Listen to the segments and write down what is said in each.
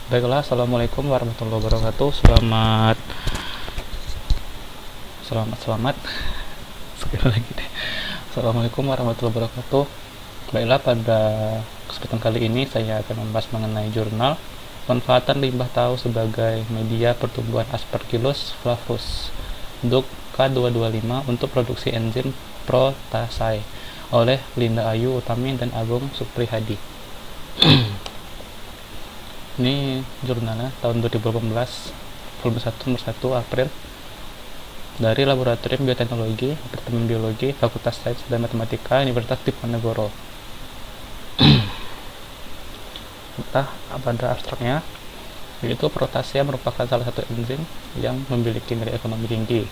Baiklah, assalamualaikum warahmatullahi wabarakatuh. Selamat. Sekali lagi deh. Assalamualaikum warahmatullahi wabarakatuh. Baiklah, pada kesempatan kali ini saya akan membahas mengenai jurnal manfaatan limbah tahu sebagai media pertumbuhan Aspergillus flavus Duc K225 untuk produksi enzim protase oleh Linda Ayu Utami dan Agung Suprihadi. Ini jurnalnya tahun 2018, volume 1 nomor 1 April, dari Laboratorium Bioteknologi, Departemen Biologi, Fakultas Sains dan Matematika, Universitas Diponegoro. Pada abstraknya, yaitu protase merupakan salah satu enzim yang memiliki nilai ekonomi tinggi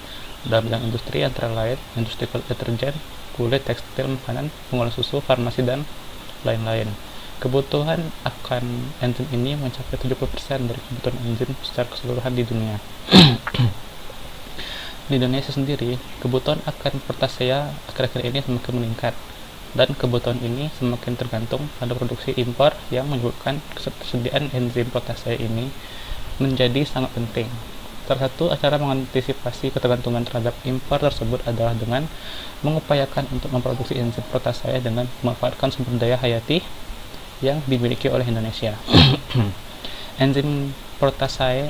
dalam bidang industri, antara lain industri deterjen, kulit, tekstil, makanan, pengolahan susu, farmasi, dan lain-lain. Kebutuhan akan enzim ini mencapai 70% dari kebutuhan enzim secara keseluruhan di dunia. Di Indonesia sendiri, kebutuhan akan protase akhir-akhir ini semakin meningkat, dan kebutuhan ini semakin tergantung pada produksi impor yang menyebabkan ketersediaan enzim protase ini menjadi sangat penting. Salah satu cara mengantisipasi ketergantungan terhadap impor tersebut adalah dengan mengupayakan untuk memproduksi enzim protase dengan memanfaatkan sumber daya hayati yang dimiliki oleh Indonesia. Enzim protase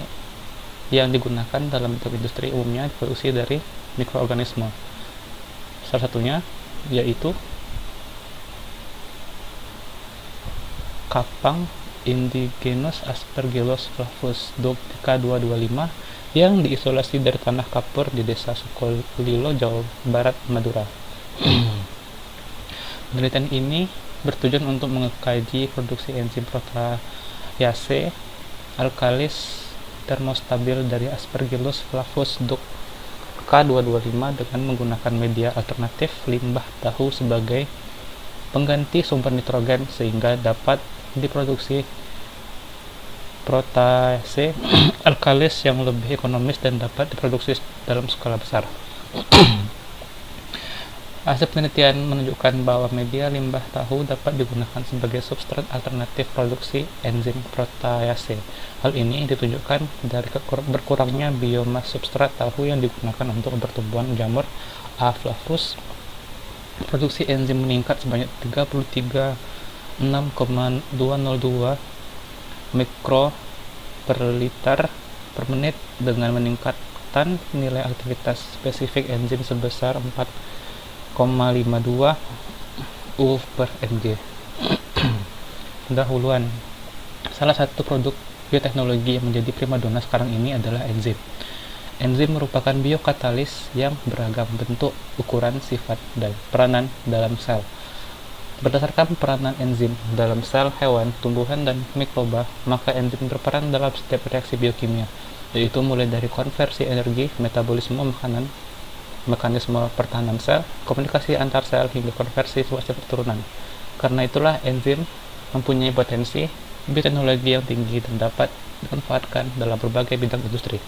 yang digunakan dalam bentuk industri umumnya diproduksi dari mikroorganisme. Salah satunya yaitu kapang indigenous Aspergillus flavus Duc K225 yang diisolasi dari tanah kapur di desa Sukolilo, Jawa Barat, Madura. Penelitian ini bertujuan untuk mengkaji produksi enzim protase alkalis termostabil dari Aspergillus flavus Duc K225 dengan menggunakan media alternatif limbah tahu sebagai pengganti sumber nitrogen sehingga dapat diproduksi protase alkalis yang lebih ekonomis dan dapat diproduksi dalam skala besar. Hasil penelitian menunjukkan bahwa media limbah tahu dapat digunakan sebagai substrat alternatif produksi enzim protase. Hal ini ditunjukkan dari berkurangnya biomas substrat tahu yang digunakan untuk pertumbuhan jamur A. flavus. Produksi enzim meningkat sebanyak 33,6,202 mikro per liter per menit dengan meningkatkan nilai aktivitas spesifik enzim sebesar 4,52 U per mg. Pendahuluan. Salah satu produk bioteknologi yang menjadi primadona sekarang ini adalah enzim. Enzim merupakan biokatalis yang beragam bentuk, ukuran, sifat, dan peranan dalam sel. Berdasarkan peranan enzim dalam sel hewan, tumbuhan, dan mikroba, maka enzim berperan dalam setiap reaksi biokimia, yaitu mulai dari konversi energi, metabolisme makanan, mekanisme pertahanan sel, komunikasi antar sel, hingga konversi suatu keturunan. Karena itulah enzim mempunyai potensi bioteknologi yang tinggi dan dapat dimanfaatkan dalam berbagai bidang industri.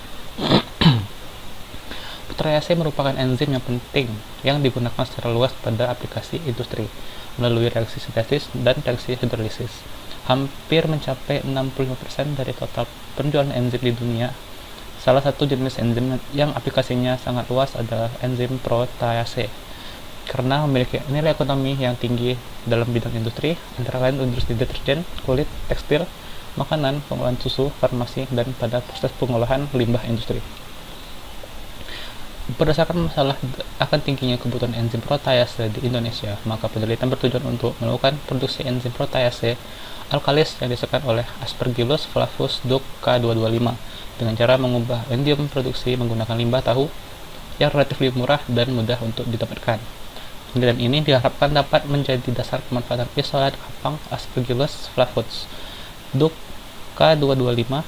Protase merupakan enzim yang penting yang digunakan secara luas pada aplikasi industri melalui reaksi sintesis dan reaksi hidrolisis. Hampir mencapai 65% dari total penjualan enzim di dunia. Salah satu jenis enzim yang aplikasinya sangat luas adalah enzim protase karena memiliki nilai ekonomi yang tinggi dalam bidang industri, antara lain industri deterjen, kulit, tekstil, makanan, pengolahan susu, farmasi, dan pada proses pengolahan limbah industri. Berdasarkan masalah akan tingginya kebutuhan enzim protase di Indonesia, maka penelitian bertujuan untuk melakukan produksi enzim protase alkalis yang dihasilkan oleh Aspergillus flavus Duc K225 dengan cara mengubah enzim produksi menggunakan limbah tahu yang relatif lebih murah dan mudah untuk didapatkan. Penelitian ini diharapkan dapat menjadi dasar pemanfaatan isolat kapang Aspergillus flavus Duc K225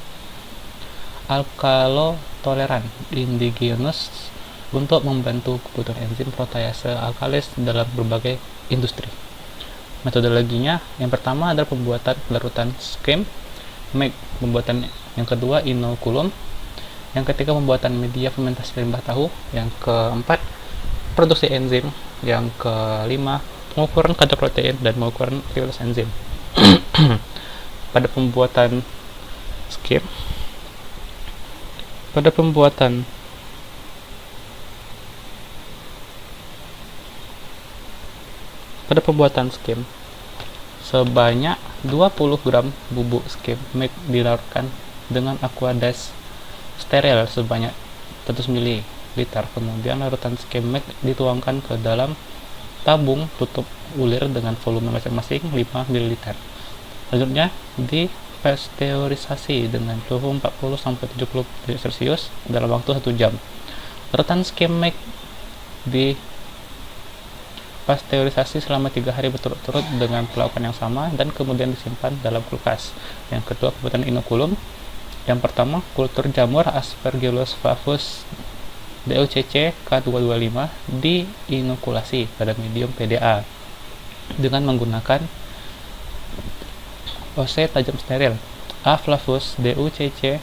alkalotoleran indigenous untuk membantu kebutuhan enzim protase alkalis dalam berbagai industri. Metodologinya, yang pertama adalah pembuatan larutan skim, pembuatan yang kedua inokulum, yang ketiga pembuatan media fermentasi limbah tahu, yang keempat produksi enzim, yang kelima pengukuran kadar protein dan pengukuran aktivitas enzim. Pada pembuatan skip. Pada pembuatan skim, sebanyak 20 gram bubuk skim milk dilarutkan dengan Aquades steril sebanyak 100 ml. Kemudian larutan skim milk dituangkan ke dalam tabung tutup ulir dengan volume masing-masing 5 ml. Selanjutnya dipasteurisasi dengan suhu 40-70 derajat Celcius dalam waktu 1 jam. Larutan skim milk pasteurisasi selama 3 hari berturut-turut dengan perlakuan yang sama dan kemudian disimpan dalam kulkas. Yang kedua, pembuatan inokulum. Yang pertama, kultur jamur Aspergillus flavus DOCC K225 diinokulasi pada medium PDA dengan menggunakan OC tajam steril A. flavus DOCC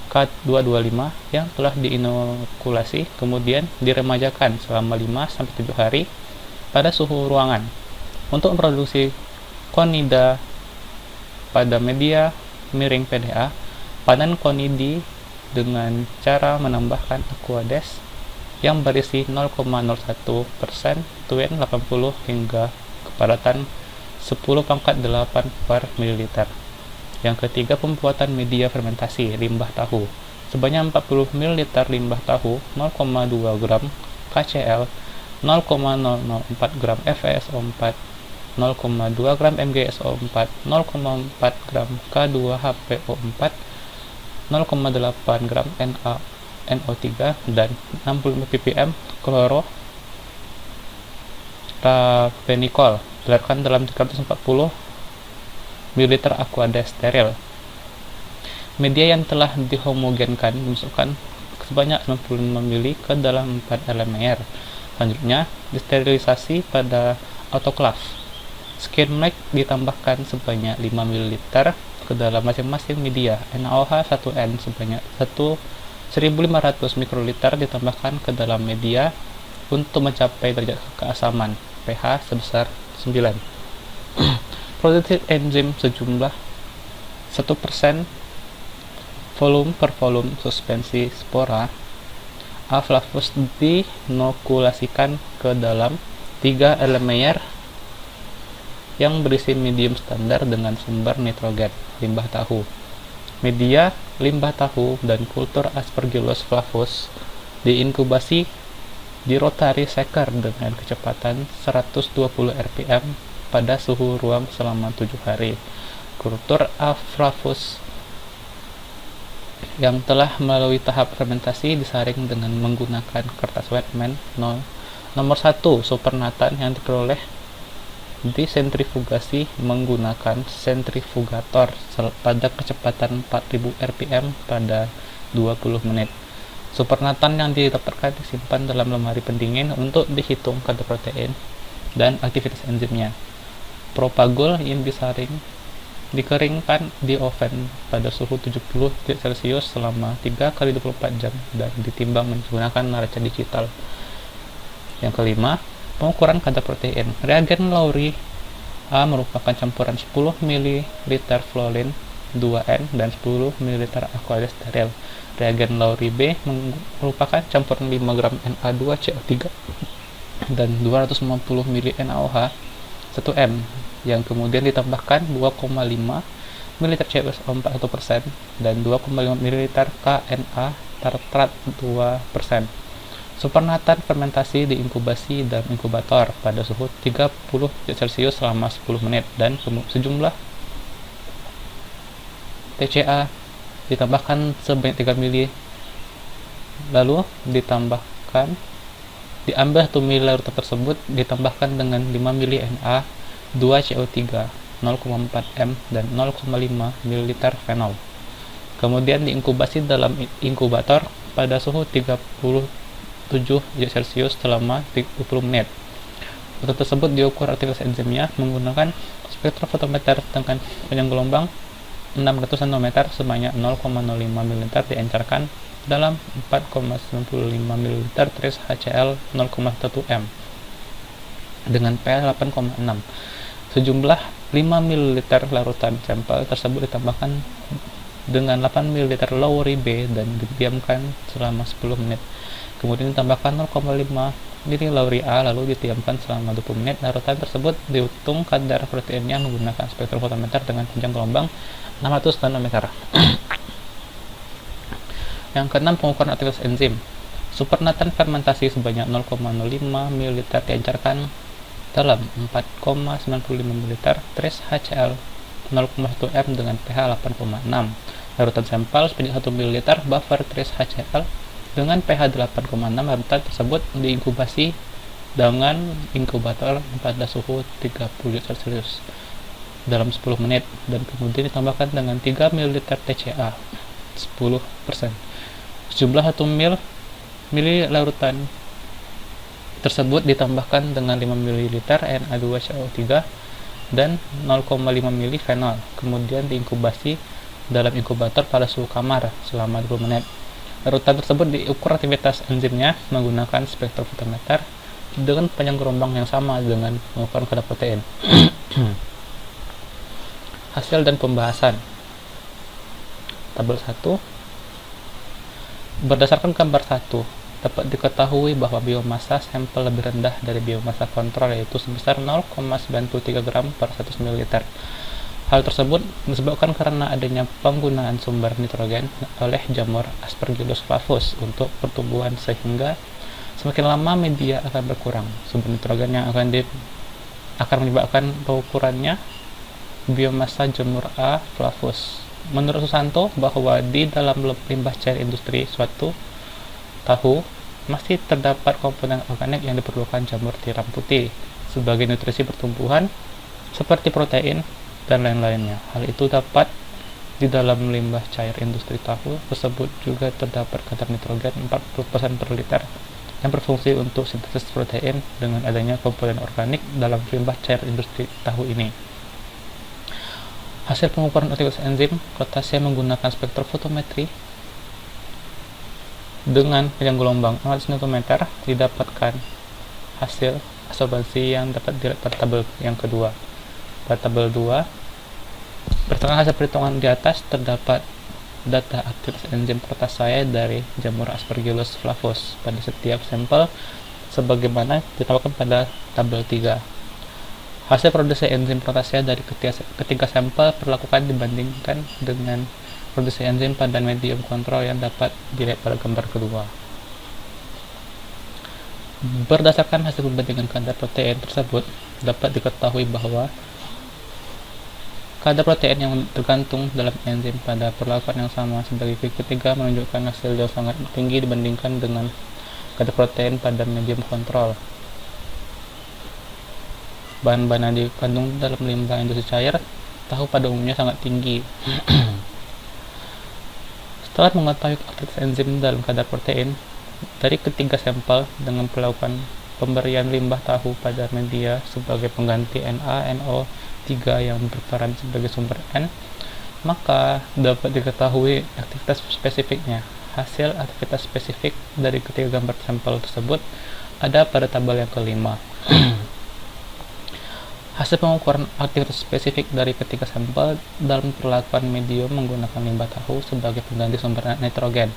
K225 yang telah diinokulasi kemudian diremajakan selama 5-7 hari pada suhu ruangan. Untuk memproduksi konida pada media miring PDA, panen konidi dengan cara menambahkan Aquades yang berisi 0,01% Twin 80 hingga kepadatan 10⁸ per mililiter. Yang ketiga, pembuatan media fermentasi limbah tahu. Sebanyak 40 ml limbah tahu, 0,2 gram KCl, 0,004 gram FeSO4, 0,2 gram MgSO4, 0,4 gram K2HPO4, 0,8 gram NaNO3, dan 65 ppm chloraphenicol dilarutkan dalam 340 ml Aquades steril. Media yang telah dihomogenkan dimasukkan sebanyak 95 ml ke dalam 4 LMR. Selanjutnya, disterilisasi pada autoclave. Skim milk ditambahkan sebanyak 5 ml ke dalam masing-masing media. NaOH 1N sebanyak 1.500 mikroliter ditambahkan ke dalam media untuk mencapai derajat keasaman pH sebesar 9. Produksi enzim sejumlah 1% volume per volume suspensi spora A. flavus diinokulasikan ke dalam 3 LMR yang berisi medium standar dengan sumber nitrogen, limbah tahu. Media limbah tahu dan kultur Aspergillus flavus diinkubasi di rotary shaker dengan kecepatan 120 rpm pada suhu ruang selama 7 hari. Kultur A. flavus yang telah melalui tahap fermentasi disaring dengan menggunakan kertas Wetman nomor 1 supernatan yang diperoleh disentrifugasi menggunakan sentrifugator pada kecepatan 4000 rpm pada 20 menit. Supernatan yang didapatkan disimpan dalam lemari pendingin untuk dihitung kadar protein dan aktivitas enzimnya. Propagol yang disaring dikeringkan di oven pada suhu 70 derajat Celcius selama 3 kali 24 jam dan ditimbang menggunakan neraca digital. Yang kelima, pengukuran kadar protein. Reagen Lowry A merupakan campuran 10 ml fluorine 2N dan 10 ml Aquades steril. Reagen Lowry B merupakan campuran 5 gram Na2CO3 dan 250 ml NaOH 1M yang kemudian ditambahkan 2,5 ml CuSO4 1% dan 2,5 ml KNa tartrat 2%. Supernatan fermentasi diinkubasi dalam inkubator pada suhu 30 derajat Celcius selama 10 menit dan sejumlah TCA ditambahkan sebanyak 3 ml. Lalu diambil 1 ml larutan tersebut ditambahkan dengan 5 ml Na2CO3, 0,4 m dan 0,5 ml fenol. Kemudian diinkubasi dalam inkubator pada suhu 37 derajat Celcius selama 30 menit. Larutan tersebut diukur aktivitas enzimnya menggunakan spektrofotometer dengan panjang gelombang 600 nanometer sebanyak 0,05 ml diencerkan dalam 4,95 ml trace HCl 0,1 m dengan pH 8,6. Sejumlah 5 ml larutan sampel tersebut ditambahkan dengan 8 ml Lowry B dan didiamkan selama 10 menit. Kemudian ditambahkan 0,5 ml Lowry A lalu didiamkan selama 20 menit. Larutan tersebut dihitung kadar proteinnya menggunakan spektrofotometer dengan panjang gelombang 600 nanometer. Yang keenam, pengukuran aktivitas enzim. Supernatan fermentasi sebanyak 0,05 ml diajarkan dalam 4,95 ml trace HCl 0,1 m dengan pH 8,6. Larutan sampel sebanyak 1 ml buffer trace HCl dengan pH 8,6. Larutan tersebut diinkubasi dengan inkubator pada suhu 30 Celcius dalam 10 menit dan kemudian ditambahkan dengan 3 ml TCA 10%. Sejumlah 1 ml larutan tersebut ditambahkan dengan 5 ml Na2CO3 dan 0,5 ml fenol, kemudian diinkubasi dalam inkubator pada suhu kamar selama 20 menit. Larutan tersebut diukur aktivitas enzimnya menggunakan spektrofotometer dengan panjang gelombang yang sama dengan pengukuran kadar protein. Hasil dan pembahasan. Tabel 1. Berdasarkan gambar 1, dapat diketahui bahwa biomassa sampel lebih rendah dari biomassa kontrol, yaitu sebesar 0,93 gram per 100 ml. Hal tersebut disebabkan karena adanya penggunaan sumber nitrogen oleh jamur Aspergillus flavus untuk pertumbuhan, sehingga semakin lama media akan berkurang. Sumber nitrogen yang akan menyebabkan pengukurannya biomassa jamur A. flavus. Menurut Susanto, bahwa di dalam limbah cair industri suatu tahu masih terdapat komponen organik yang diperlukan jamur tiram putih sebagai nutrisi pertumbuhan seperti protein dan lain-lainnya. Hal itu dapat di dalam limbah cair industri tahu tersebut juga terdapat kadar nitrogen 40% per liter yang berfungsi untuk sintesis protein. Dengan adanya komponen organik dalam limbah cair industri tahu ini, hasil pengukuran aktivitas enzim protasea menggunakan spektrofotometri dengan panjang gelombang 600 nanometer didapatkan hasil absorbansi yang dapat dilihat pada tabel yang kedua. Pada tabel 2, berdasarkan hasil perhitungan di atas, terdapat data aktivitas enzim protasea dari jamur Aspergillus flavus pada setiap sampel sebagaimana ditambahkan pada tabel 3. Hasil produksi enzim protasea dari ketiga sampel perlakukan dibandingkan dengan produksi enzim pada medium kontrol yang dapat dilihat pada gambar kedua. Berdasarkan hasil perbandingan kadar protein tersebut, dapat diketahui bahwa kadar protein yang tergantung dalam enzim pada perlakuan yang sama sebagai ketiga menunjukkan hasil yang sangat tinggi dibandingkan dengan kadar protein pada medium kontrol. Bahan-bahan yang dikandung dalam limbah industri cair tahu pada umumnya sangat tinggi. Setelah mengetahui aktivitas enzim dalam kadar protein dari ketiga sampel dengan melakukan pemberian limbah tahu pada media sebagai pengganti NaNO3 yang berperan sebagai sumber N, maka dapat diketahui aktivitas spesifiknya. Hasil aktivitas spesifik dari ketiga gambar sampel tersebut ada pada tabel yang kelima. Hasil pengukuran aktivitas spesifik dari ketiga sampel dalam perlakuan medium menggunakan limbah tahu sebagai pengganti sumber nitrogen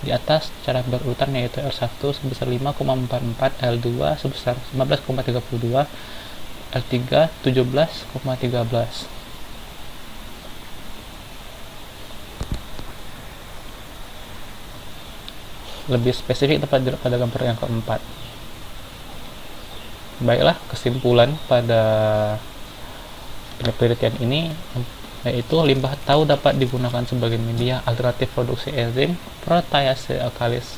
di atas secara berurutan, yaitu R1 sebesar 5,44, L2 sebesar 15,32, L3 17,13. Lebih spesifik tepat pada gambar yang keempat. Baiklah, kesimpulan pada penelitian ini yaitu limbah tahu dapat digunakan sebagai media alternatif produksi enzim protease alkalis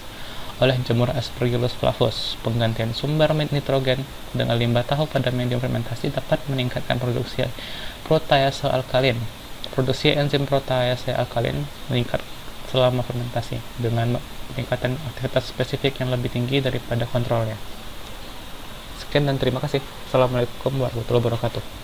oleh jamur Aspergillus flavus. Penggantian sumber nitrogen dengan limbah tahu pada medium fermentasi dapat meningkatkan produksi protease alkalin. Produksi enzim protease alkalin meningkat selama fermentasi dengan peningkatan aktivitas spesifik yang lebih tinggi daripada kontrolnya. Sekian dan terima kasih. Assalamualaikum warahmatullahi wabarakatuh.